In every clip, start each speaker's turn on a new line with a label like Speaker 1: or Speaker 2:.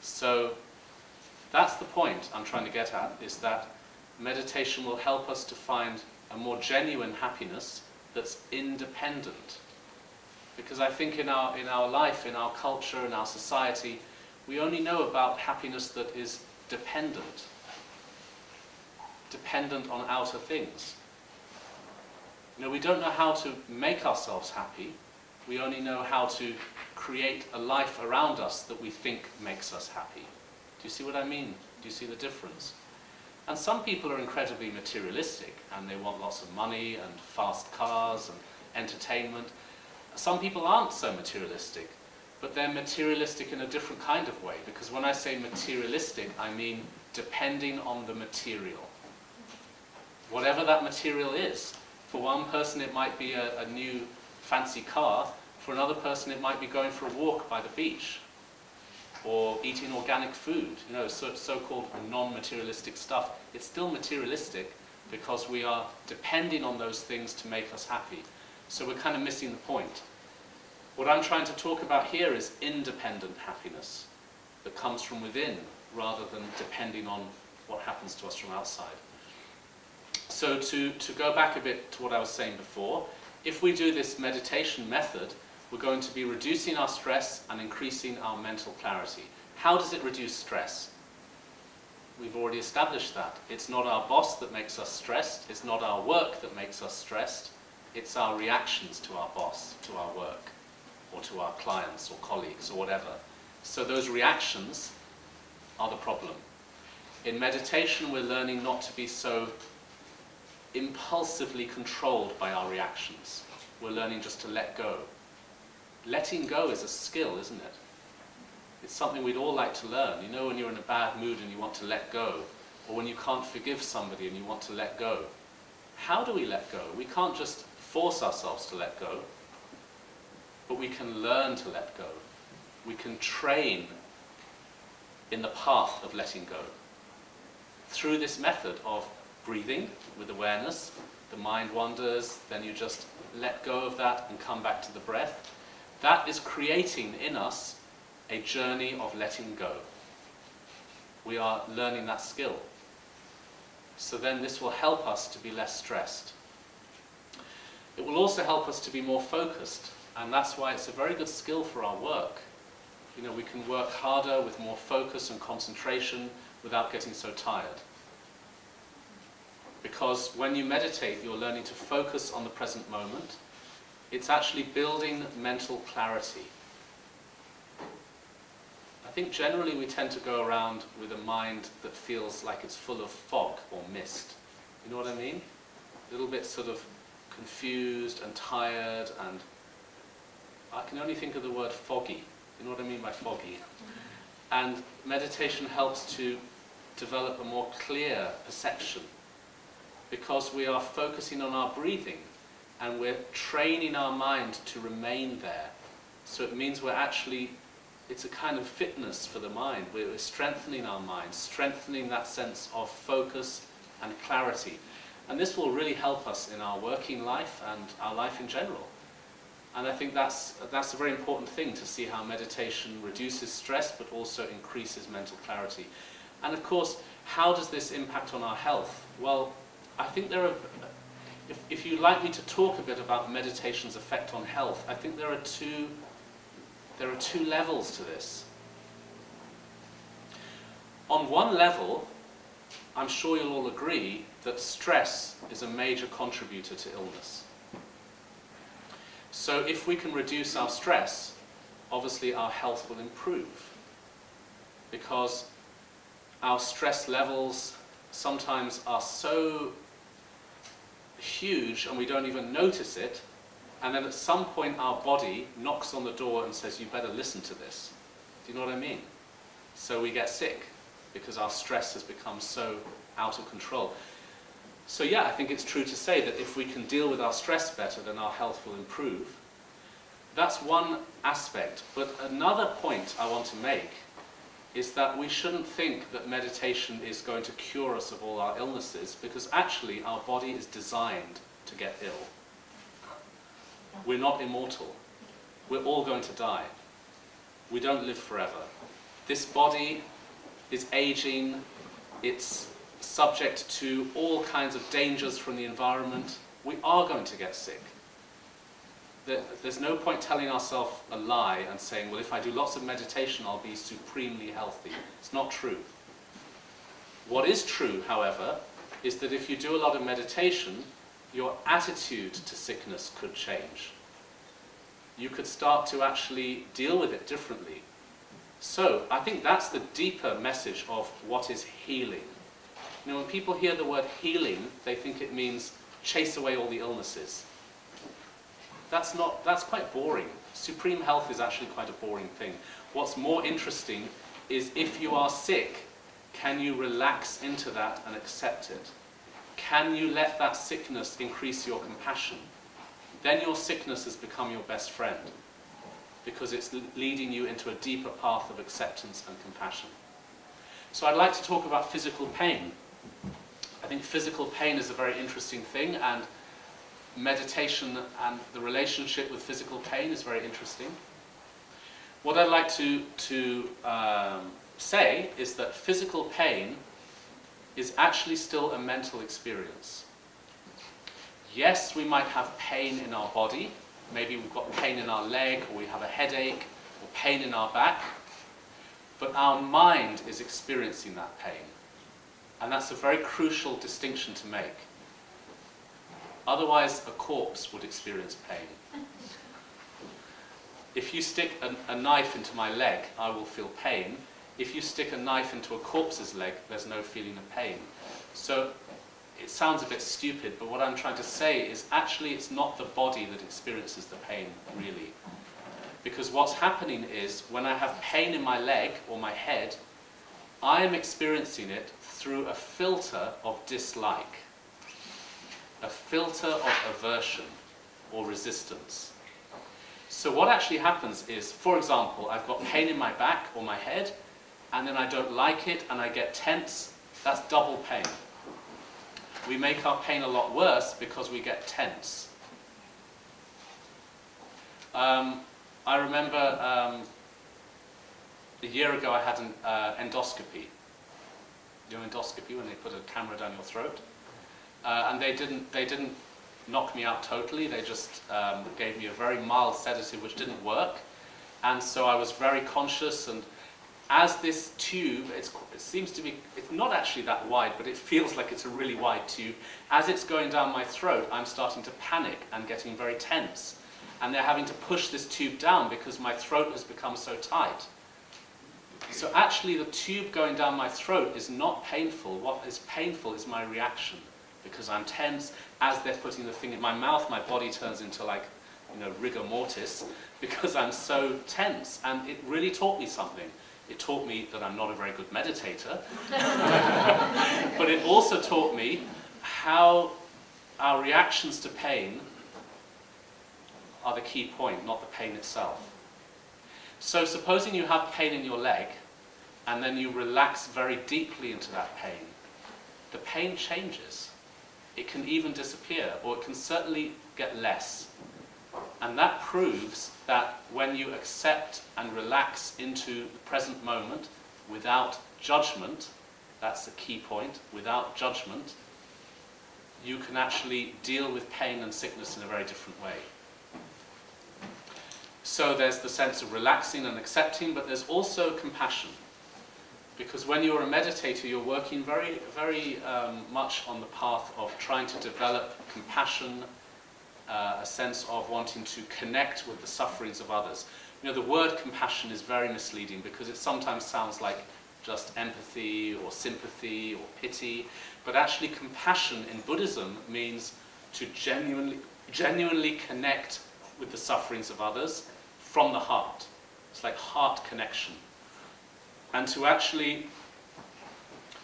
Speaker 1: So that's the point I'm trying to get at, is that meditation will help us to find a more genuine happiness that's independent. Because I think in our life, in our culture, in our society, we only know about happiness that is dependent on outer things. You know, we don't know how to make ourselves happy. We only know how to create a life around us that we think makes us happy. Do you see what I mean? Do you see the difference? And some people are incredibly materialistic, and they want lots of money and fast cars and entertainment. Some people aren't so materialistic, but they're materialistic in a different kind of way, because when I say materialistic, I mean depending on the material. Whatever that material is. For one person it might be a new fancy car, for another person it might be going for a walk by the beach, or eating organic food, you know, so-called non-materialistic stuff. It's still materialistic because we are depending on those things to make us happy. So we're kind of missing the point. What I'm trying to talk about here is independent happiness that comes from within rather than depending on what happens to us from outside. So to go back a bit to what I was saying before, if we do this meditation method, we're going to be reducing our stress and increasing our mental clarity. How does it reduce stress? We've already established that. It's not our boss that makes us stressed. It's not our work that makes us stressed. It's our reactions to our boss, to our work, or to our clients or colleagues or whatever. So those reactions are the problem. In meditation, we're learning not to be so impulsively controlled by our reactions. We're learning just to let go. Letting go is a skill, isn't it? It's something we'd all like to learn. You know, when you're in a bad mood and you want to let go, or when you can't forgive somebody and you want to let go. How do we let go? We can't just force ourselves to let go, but we can learn to let go. We can train in the path of letting go. Through this method of breathing with awareness, the mind wanders, then you just let go of that and come back to the breath. That is creating in us a journey of letting go. We are learning that skill. So then this will help us to be less stressed. It will also help us to be more focused, and that's why it's a very good skill for our work. You know, we can work harder with more focus and concentration without getting so tired. Because when you meditate, you're learning to focus on the present moment. It's actually building mental clarity. I think generally we tend to go around with a mind that feels like it's full of fog or mist. You know what I mean? A little bit sort of confused and tired, and I can only think of the word foggy. You know what I mean by foggy? And meditation helps to develop a more clear perception, because we are focusing on our breathing and we're training our mind to remain there. So it means we're actually, it's a kind of fitness for the mind. We're strengthening our mind, strengthening that sense of focus and clarity. And this will really help us in our working life and our life in general. And I think that's a very important thing, to see how meditation reduces stress but also increases mental clarity. And of course, how does this impact on our health? Well, I think there are, if you'd like me to talk a bit about meditation's effect on health, I think there are two levels to this. On one level, I'm sure you'll all agree that stress is a major contributor to illness. So if we can reduce our stress, obviously our health will improve, because our stress levels sometimes are so huge and we don't even notice it, and then at some point our body knocks on the door and says, you better listen to this. Do you know what I mean? So we get sick because our stress has become so out of control. So yeah, I think it's true to say that if we can deal with our stress better, then our health will improve. That's one aspect. But another point I want to make is that we shouldn't think that meditation is going to cure us of all our illnesses, because actually our body is designed to get ill. We're not immortal. We're all going to die. We don't live forever. This body is aging, it's subject to all kinds of dangers from the environment. We are going to get sick. There's no point telling ourselves a lie and saying, well, if I do lots of meditation, I'll be supremely healthy. It's not true. What is true, however, is that if you do a lot of meditation, your attitude to sickness could change. You could start to actually deal with it differently. So I think that's the deeper message of what is healing. You know, when people hear the word healing, they think it means chase away all the illnesses. That's quite boring. Supreme health is actually quite a boring thing. What's more interesting is if you are sick, can you relax into that and accept it? Can you let that sickness increase your compassion? Then your sickness has become your best friend, because it's leading you into a deeper path of acceptance and compassion. So I'd like to talk about physical pain. I think physical pain is a very interesting thing, and meditation and the relationship with physical pain is very interesting. What I'd like to say is that physical pain is actually still a mental experience. Yes, we might have pain in our body. Maybe we've got pain in our leg, or we have a headache, or pain in our back. But our mind is experiencing that pain. And that's a very crucial distinction to make. Otherwise, a corpse would experience pain. If you stick a knife into my leg, I will feel pain. If you stick a knife into a corpse's leg, there's no feeling of pain. So it sounds a bit stupid, but what I'm trying to say is actually it's not the body that experiences the pain, really. Because what's happening is when I have pain in my leg or my head, I am experiencing it through a filter of dislike, a filter of aversion or resistance. So what actually happens is, for example, I've got pain in my back or my head, and then I don't like it and I get tense. That's double pain. We make our pain a lot worse because we get tense. I remember a year ago I had an endoscopy. You know endoscopy, when they put a camera down your throat? And they didn't knock me out totally. They just gave me a very mild sedative which didn't work. And so I was very conscious, and as this tube, it seems to be, it's not actually that wide, but it feels like it's a really wide tube. As it's going down my throat, I'm starting to panic and getting very tense. And they're having to push this tube down because my throat has become so tight. So actually the tube going down my throat is not painful. What is painful is my reaction, because I'm tense. As they're putting the thing in my mouth, my body turns into, like, you know, rigor mortis, because I'm so tense. And it really taught me something. It taught me that I'm not a very good meditator, but it also taught me how our reactions to pain are the key point, not the pain itself. So supposing you have pain in your leg, and then you relax very deeply into that pain, the pain changes. It can even disappear, or it can certainly get less. And that proves that when you accept and relax into the present moment without judgment, that's the key point, without judgment, you can actually deal with pain and sickness in a very different way. So there's the sense of relaxing and accepting, but there's also compassion. Because when you're a meditator, you're working very, very much on the path of trying to develop compassion, a sense of wanting to connect with the sufferings of others. You know, the word compassion is very misleading because it sometimes sounds like just empathy or sympathy or pity, but actually compassion in Buddhism means to genuinely connect with the sufferings of others from the heart. It's like heart connection. And to actually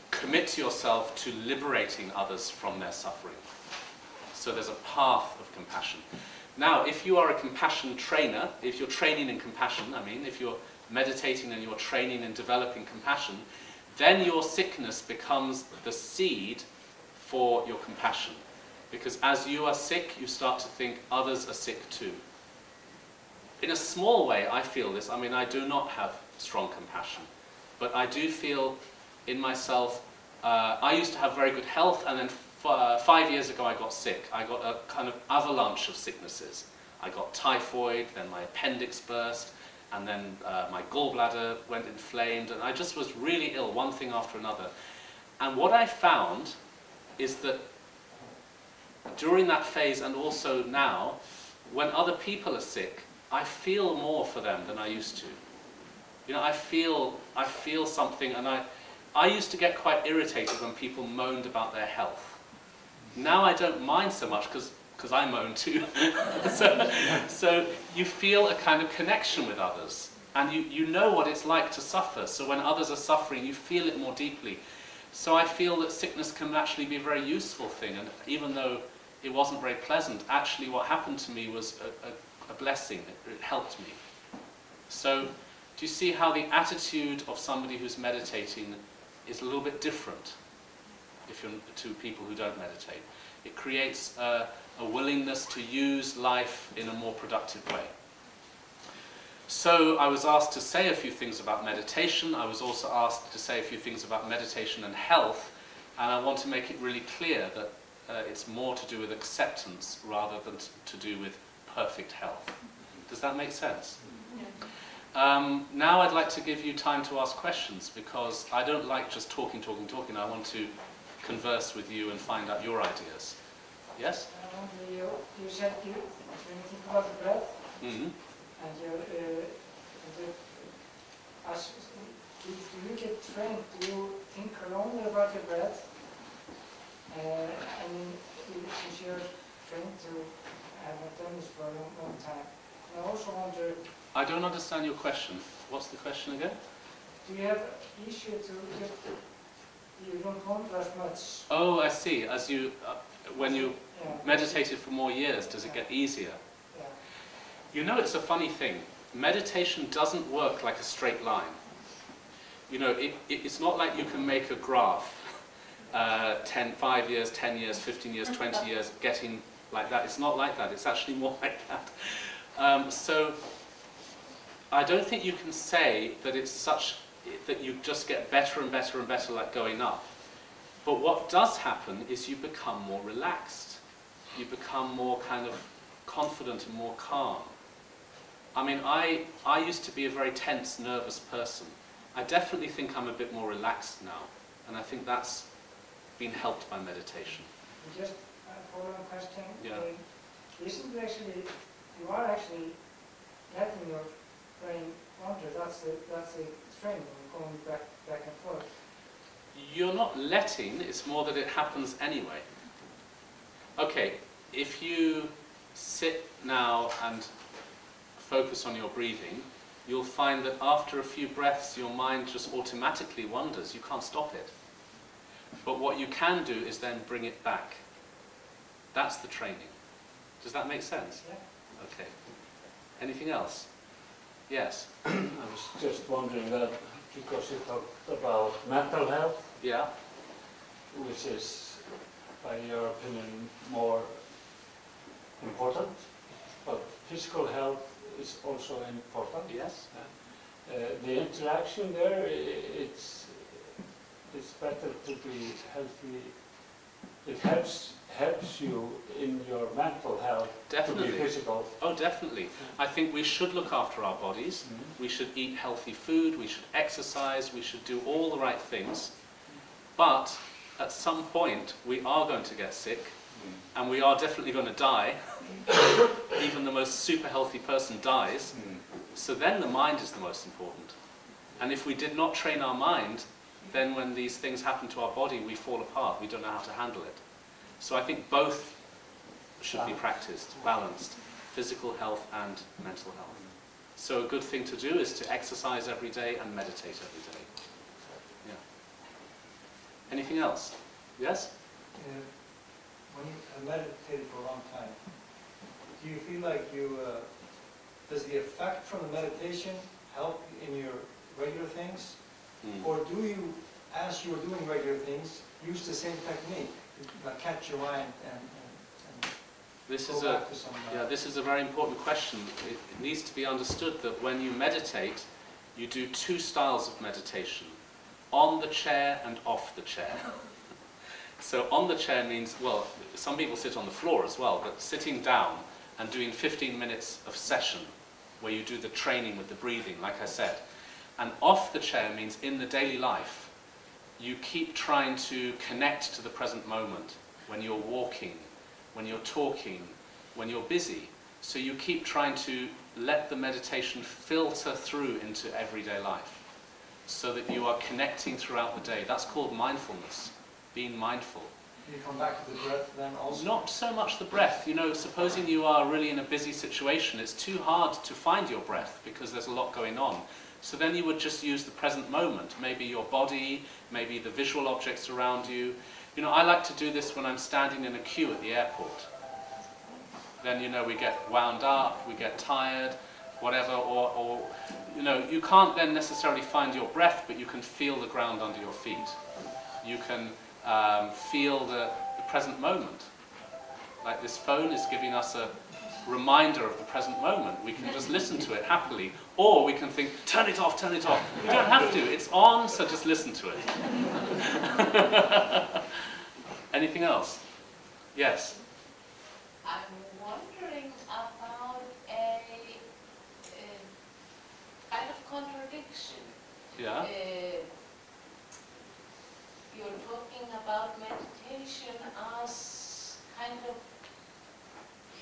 Speaker 1: commit yourself to liberating others from their suffering. So there's a path of compassion. Now, if you are a compassion trainer, if you're training in compassion, if you're meditating and you're training in developing compassion, then your sickness becomes the seed for your compassion. Because as you are sick, you start to think others are sick too. In a small way, I feel this. I do not have strong compassion. But I do feel in myself, I used to have very good health, and then 5 years ago I got sick. I got a kind of avalanche of sicknesses. I got typhoid, then my appendix burst, and then my gallbladder went inflamed, and I just was really ill, one thing after another. And what I found is that during that phase, and also now, when other people are sick, I feel more for them than I used to. You know, I feel something, and I used to get quite irritated when people moaned about their health. Now I don't mind so much because I moan too. so you feel a kind of connection with others, and you know what it's like to suffer. So when others are suffering, you feel it more deeply. So I feel that sickness can actually be a very useful thing, and even though it wasn't very pleasant, actually what happened to me was a blessing. It helped me. So do you see how the attitude of somebody who's meditating is a little bit different if you're to people who don't meditate? It creates a willingness to use life in a more productive way. So I was asked to say a few things about meditation. I was also asked to say a few things about meditation and health, and I want to make it really clear that it's more to do with acceptance rather than to do with perfect health. Does that make sense? Yeah. Now I'd like to give you time to ask questions, because I don't like just talking. I want to converse with you and find out your ideas. Yes?
Speaker 2: You said when you think about the breath,
Speaker 1: mm-hmm.
Speaker 2: and do you get trained to think only about your breath? I mean, since you're trained to have done this for a long time, I also wonder.
Speaker 1: I don't understand your question. What's the question again?
Speaker 2: Do you have issue to just you don't wonder as much?
Speaker 1: Oh, I see. As you, when you meditated for more years, does it get easier?
Speaker 2: Yeah.
Speaker 1: You know, it's a funny thing. Meditation doesn't work like a straight line. You know, it's not like you can make a graph. 5 years, 10 years, 15 years, 20 years, getting like that. It's not like that. It's actually more like that. So I don't think you can say that it's such that you just get better and better and better, like going up. But what does happen is you become more relaxed. You become more kind of confident and more calm. I mean, I used to be a very tense, nervous person. I definitely think I'm a bit more relaxed now, and I think that's been helped by meditation.
Speaker 2: Just a follow-up question.
Speaker 1: Yeah.
Speaker 2: Isn't actually, you are actually letting your brain wander. That's the training, going back and forth.
Speaker 1: You're not letting, it's more that it happens anyway. Okay, if you sit now and focus on your breathing, you'll find that after a few breaths your mind just automatically wanders. You can't stop it. But what you can do is then bring it back. That's the training. Does that make sense?
Speaker 2: Yeah.
Speaker 1: Okay. Anything else? Yes?
Speaker 3: I was just wondering that, because you talked about mental health,
Speaker 1: Yeah?
Speaker 3: which is, by your opinion, more important, but physical health is also important.
Speaker 1: Yes?
Speaker 3: The interaction there, it's better to be healthy. It helps you in your mental health.
Speaker 1: Definitely.
Speaker 3: To be physical.
Speaker 1: Oh, definitely. I think we should look after our bodies. Mm-hmm. We should eat healthy food. We should exercise. We should do all the right things. But at some point, we are going to get sick, and we are definitely going to die. Even the most super healthy person dies. So then the mind is the most important. And if we did not train our mind, then when these things happen to our body, we fall apart. We don't know how to handle it. So I think both should be practiced, balanced, physical health and mental health. So a good thing to do is to exercise every day and meditate every day. Yeah. Anything else? Yes?
Speaker 4: When you have meditated for a long time, do you feel like does the effect from the meditation help in your regular things? Or do you, as you're doing regular things, use the same technique to catch your mind and
Speaker 1: this
Speaker 4: go
Speaker 1: is
Speaker 4: back to some...
Speaker 1: this is a very important question. It needs to be understood that when you meditate, you do two styles of meditation, on the chair and off the chair. So on the chair means, well, some people sit on the floor as well, but sitting down and doing 15 minutes of session where you do the training with the breathing, like I said. And off the chair means in the daily life, you keep trying to connect to the present moment when you're walking, when you're talking, when you're busy. So you keep trying to let the meditation filter through into everyday life so that you are connecting throughout the day. That's called mindfulness, being mindful.
Speaker 4: You come back to the breath then also?
Speaker 1: Not so much the breath. You know, supposing you are really in a busy situation, it's too hard to find your breath because there's a lot going on. So then you would just use the present moment, maybe your body, maybe the visual objects around you. You know, I like to do this when I'm standing in a queue at the airport. Then, you know, we get wound up, we get tired, whatever, or you know, you can't then necessarily find your breath, but you can feel the ground under your feet. You can feel the present moment. Like this phone is giving us a reminder of the present moment. We can just listen to it happily, or we can think, turn it off, turn it off. You don't have to, it's on, so just listen to it. Anything else? Yes?
Speaker 5: I'm wondering about a kind of contradiction.
Speaker 1: Yeah?
Speaker 5: You're talking about meditation as kind of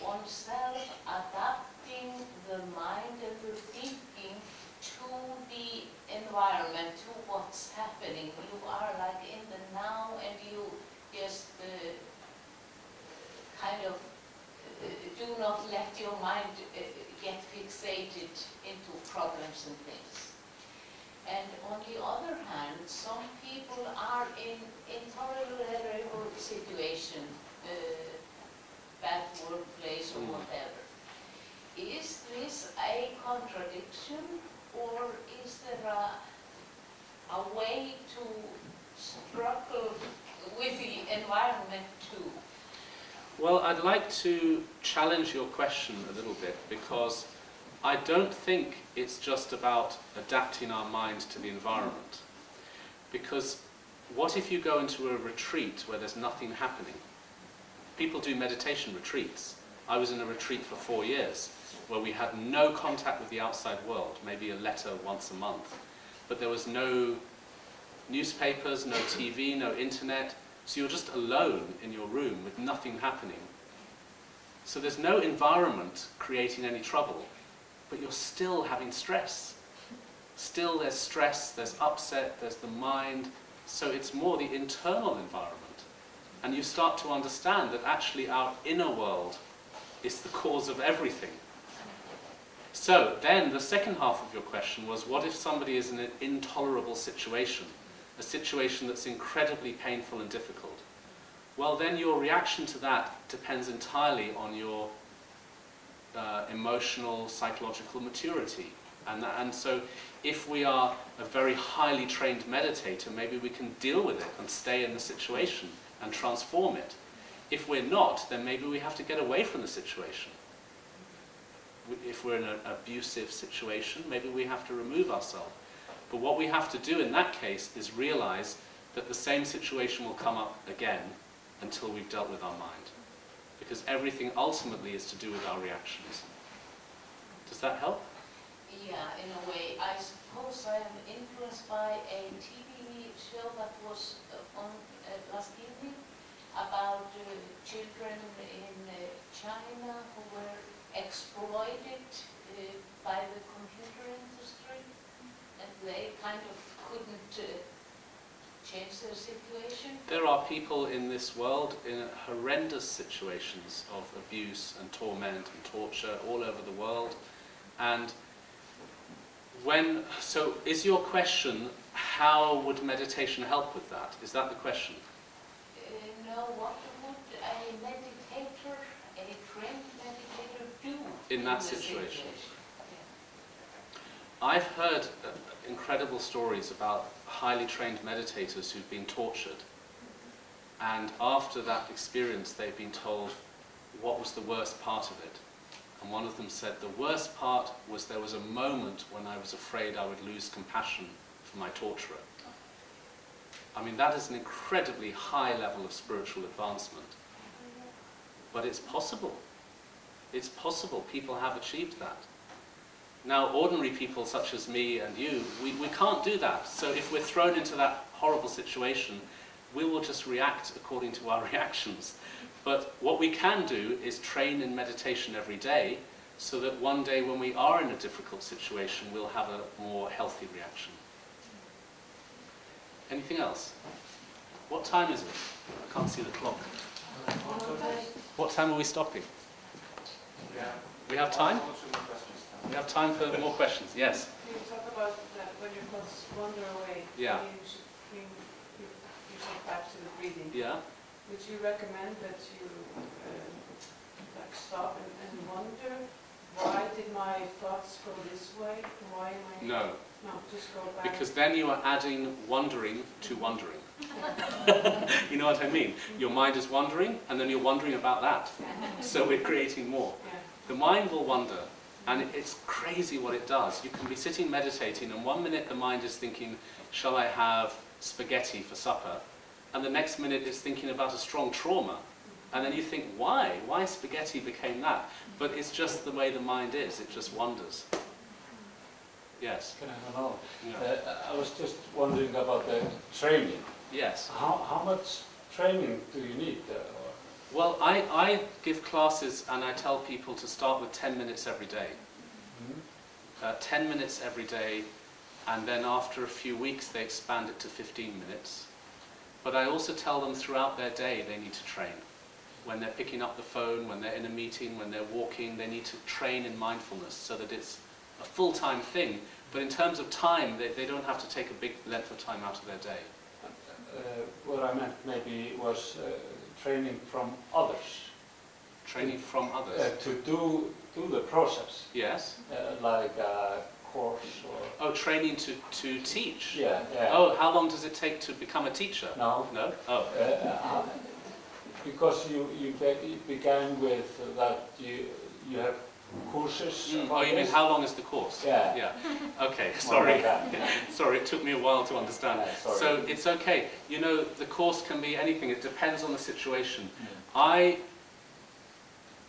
Speaker 5: oneself adapting the mind and the thinking to the environment, to what's happening. You are like in the now and you just kind of do not let your mind get fixated into problems and things. And on the other hand, some people are in intolerable situation, bad workplace or whatever. Is this a contradiction, or is there a way to struggle with the environment too?
Speaker 1: Well, I'd like to challenge your question a little bit, because I don't think it's just about adapting our mind to the environment. Because what if you go into a retreat where there's nothing happening? People do meditation retreats. I was in a retreat for 4 years where we had no contact with the outside world, maybe a letter once a month. But there was no newspapers, no TV, no internet. So you're just alone in your room with nothing happening. So there's no environment creating any trouble, but you're still having stress. Still there's stress, there's upset, there's the mind. So it's more the internal environment. And you start to understand that actually our inner world is the cause of everything. So then the second half of your question was, what if somebody is in an intolerable situation? A situation that's incredibly painful and difficult? Well, then your reaction to that depends entirely on your emotional, psychological maturity. And so if we are a very highly trained meditator, maybe we can deal with it and stay in the situation and transform it. If we're not, then maybe we have to get away from the situation. If we're in an abusive situation, maybe we have to remove ourselves. But what we have to do in that case is realize that the same situation will come up again until we've dealt with our mind. Because everything ultimately is to do with our reactions. Does that help?
Speaker 5: Yeah, in a way. I suppose I am influenced by a TV show that was on last evening about children in China who were exploited by the computer industry, and they kind of couldn't change their situation.
Speaker 1: There are people in this world in horrendous situations of abuse and torment and torture all over the world. And so is your question, how would meditation help with that? Is that the question?
Speaker 5: No, what would a meditator, a trained meditator do
Speaker 1: In that situation? I've heard incredible stories about highly trained meditators who've been tortured. And after that experience, they've been told what was the worst part of it. And one of them said, the worst part was there was a moment when I was afraid I would lose compassion for my torturer. I mean, that is an incredibly high level of spiritual advancement. But it's possible. It's possible. People have achieved that. Now, ordinary people such as me and you, we can't do that. So if we're thrown into that horrible situation, we will just react according to our reactions. But what we can do is train in meditation every day, so that one day when we are in a difficult situation, we'll have a more healthy reaction. Anything else? What time is it? I can't see the clock. What time are we stopping? We have time? We have time for more questions. Yes?
Speaker 6: You talk about that when your thoughts wander away,
Speaker 1: Yeah.
Speaker 6: you should bring yourself back to the breathing.
Speaker 1: Yeah?
Speaker 6: Would you recommend that you like stop and wonder, why did my thoughts go this way? Why am I...
Speaker 1: No.
Speaker 6: No, just go back.
Speaker 1: Because then you are adding wondering to wondering. You know what I mean? Your mind is wandering, and then you're wondering about that. So we're creating more.
Speaker 6: Yeah.
Speaker 1: The mind will wander, and it's crazy what it does. You can be sitting meditating, and one minute the mind is thinking, shall I have spaghetti for supper? And the next minute it's thinking about a strong trauma. And then you think, why? Why spaghetti became that? But it's just the way the mind is. It just wanders. Yes?
Speaker 3: Can I know?
Speaker 1: Yeah.
Speaker 3: I was just wondering about the training.
Speaker 1: Yes.
Speaker 3: How much training do you need?
Speaker 1: Well, I give classes and I tell people to start with 10 minutes every day. 10 minutes every day, and then after a few weeks they expand it to 15 minutes. But I also tell them throughout their day they need to train. When they're picking up the phone, when they're in a meeting, when they're walking, they need to train in mindfulness so that it's a full-time thing. But in terms of time, they don't have to take a big length of time out of their day.
Speaker 3: What I meant maybe was training from others.
Speaker 1: Training from others.
Speaker 3: To do the process.
Speaker 1: Yes.
Speaker 3: Like a course or...
Speaker 1: Oh, training to teach?
Speaker 3: Yeah, yeah.
Speaker 1: Oh, how long does it take to become a teacher?
Speaker 3: No.
Speaker 1: No? Oh.
Speaker 3: Because you began with that you have courses.
Speaker 1: Oh, you mean how long is the course?
Speaker 3: Yeah.
Speaker 1: Yeah. Okay, sorry.
Speaker 3: Like that, yeah.
Speaker 1: Sorry, it took me a while to understand.
Speaker 3: Sorry.
Speaker 1: So it's okay. You know, the course can be anything. It depends on the situation.
Speaker 3: Yeah.
Speaker 1: I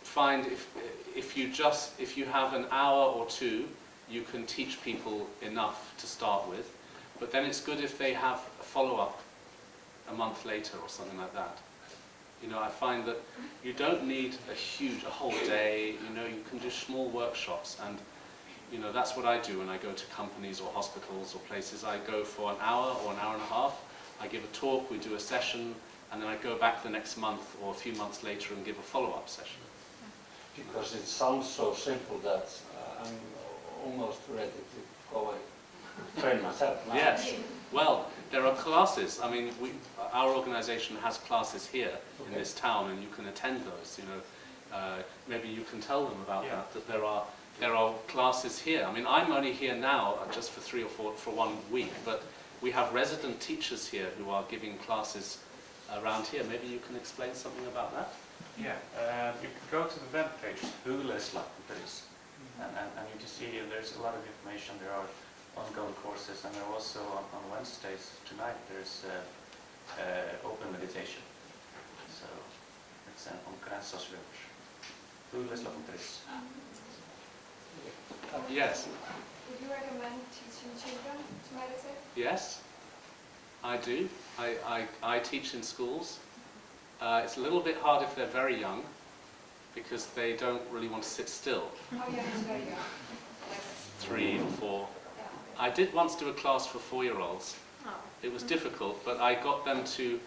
Speaker 1: find if you have an hour or two, you can teach people enough to start with. But then it's good if they have a follow-up a month later or something like that. You know, I find that you don't need a whole day. You know, you can do small workshops, and you know that's what I do when I go to companies or hospitals or places. I go for an hour or an hour and a half. I give a talk, we do a session, and then I go back the next month or a few months later and give a follow-up session.
Speaker 3: Because it sounds so simple that I'm almost ready to go and train myself now.
Speaker 1: Yes. Well, there are classes. I mean, our organisation has classes here in this town, and you can attend those. You know, maybe you can tell them about that. That there are classes here. I mean, I'm only here now just for 3 or 4 for 1 week, but we have resident teachers here who are giving classes around here. Maybe you can explain something about that.
Speaker 7: Yeah, you can go to the web page Hugleiðslu, and you can see there's a lot of information. There are ongoing courses, and there are also on Wednesdays tonight there's open meditation. So it's on gränsasvörs. Hugleiðslu.
Speaker 1: Yes.
Speaker 8: Would you recommend teaching children to meditate?
Speaker 1: Yes, I do. I teach in schools. It's a little bit hard if they're very young, because they don't really want to sit still.
Speaker 8: Oh yeah, it's very young.
Speaker 1: 3 or 4. I did once do a class for 4-year-olds.
Speaker 8: Oh.
Speaker 1: It was difficult, but I got them to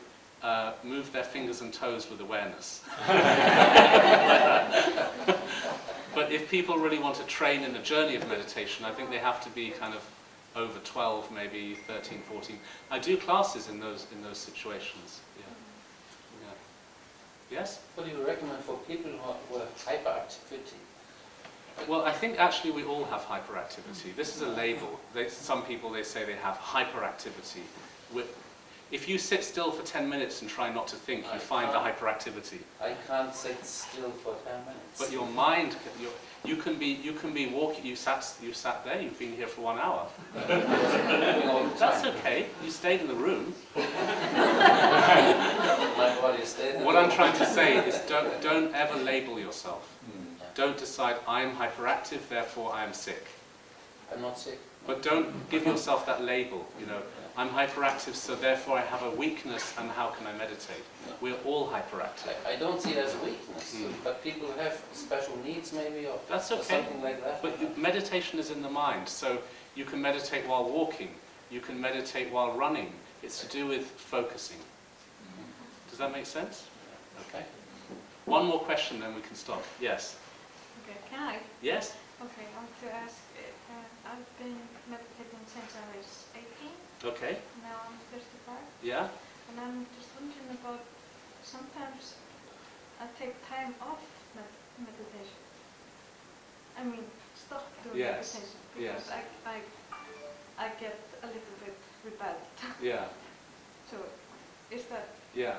Speaker 1: move their fingers and toes with awareness. But if people really want to train in the journey of meditation, I think they have to be kind of over 12, maybe 13, 14. I do classes in those situations. Yeah. Yeah. Yes?
Speaker 9: What do you recommend for people who have hyperactivity?
Speaker 1: Well, I think actually we all have hyperactivity. This is a label. Some people, they say they have hyperactivity. If you sit still for 10 minutes and try not to think, you find the hyperactivity.
Speaker 9: I can't sit still for 10 minutes.
Speaker 1: But your mind, you can be walking. You sat there. You've been here for 1 hour. That's okay. You stayed in the room.
Speaker 9: My body stayed in the
Speaker 1: What
Speaker 9: room.
Speaker 1: I'm trying to say is, don't ever label yourself. Don't decide I am hyperactive, therefore I am sick.
Speaker 9: I'm not sick.
Speaker 1: But don't give yourself that label. You know, I'm hyperactive, so therefore I have a weakness, and how can I meditate? We're all hyperactive.
Speaker 9: I don't see it as a weakness, but people have special needs maybe, or,
Speaker 1: That's
Speaker 9: or
Speaker 1: okay.
Speaker 9: something like that.
Speaker 1: But meditation is in the mind, so you can meditate while walking, you can meditate while running. It's to do with focusing. Does that make sense? Okay. One more question, then we can stop. Yes?
Speaker 8: Okay, can I?
Speaker 1: Yes?
Speaker 8: Okay, I want to ask, I've been meditating since I was 18.
Speaker 1: Okay.
Speaker 8: Now I'm 35.
Speaker 1: Yeah?
Speaker 8: And I'm just wondering about, sometimes I take time off meditation. I mean, stop doing meditation. Because I get a little bit rebelled.
Speaker 1: Yeah.
Speaker 8: So, is that...
Speaker 1: Yeah.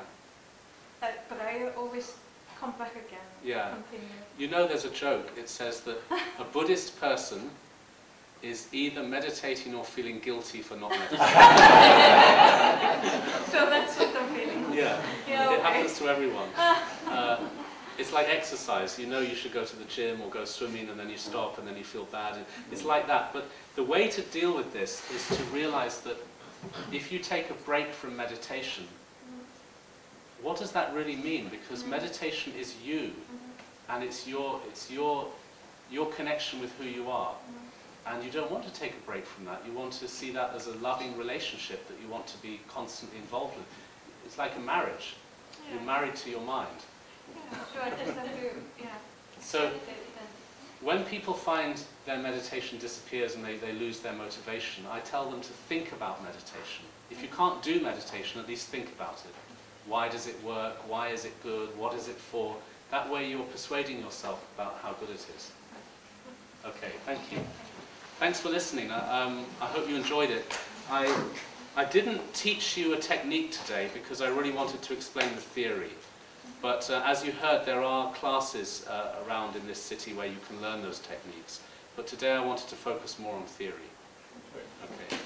Speaker 8: But I always come back again.
Speaker 1: Yeah.
Speaker 8: Continue.
Speaker 1: You know there's a joke. It says that a Buddhist person is either meditating or feeling guilty for not meditating.
Speaker 8: So that's what I'm feeling.
Speaker 1: Yeah.
Speaker 8: Yeah,
Speaker 1: It happens to everyone. It's like exercise. You know you should go to the gym or go swimming, and then you stop and then you feel bad. It's like that. But the way to deal with this is to realize that if you take a break from meditation, what does that really mean? Because meditation is you, and it's your connection with who you are. And you don't want to take a break from that. You want to see that as a loving relationship that you want to be constantly involved with. It's like a marriage.
Speaker 8: Yeah.
Speaker 1: You're married to your mind.
Speaker 8: Yeah, so I just have to,
Speaker 1: So
Speaker 8: meditate then.
Speaker 1: when people find their meditation disappears and they lose their motivation, I tell them to think about meditation. If you can't do meditation, at least think about it. Why does it work? Why is it good? What is it for? That way you're persuading yourself about how good it is. Okay, thank you. Thanks for listening. I hope you enjoyed it. I didn't teach you a technique today because I really wanted to explain the theory. But as you heard, there are classes around in this city where you can learn those techniques. But today I wanted to focus more on theory. Okay.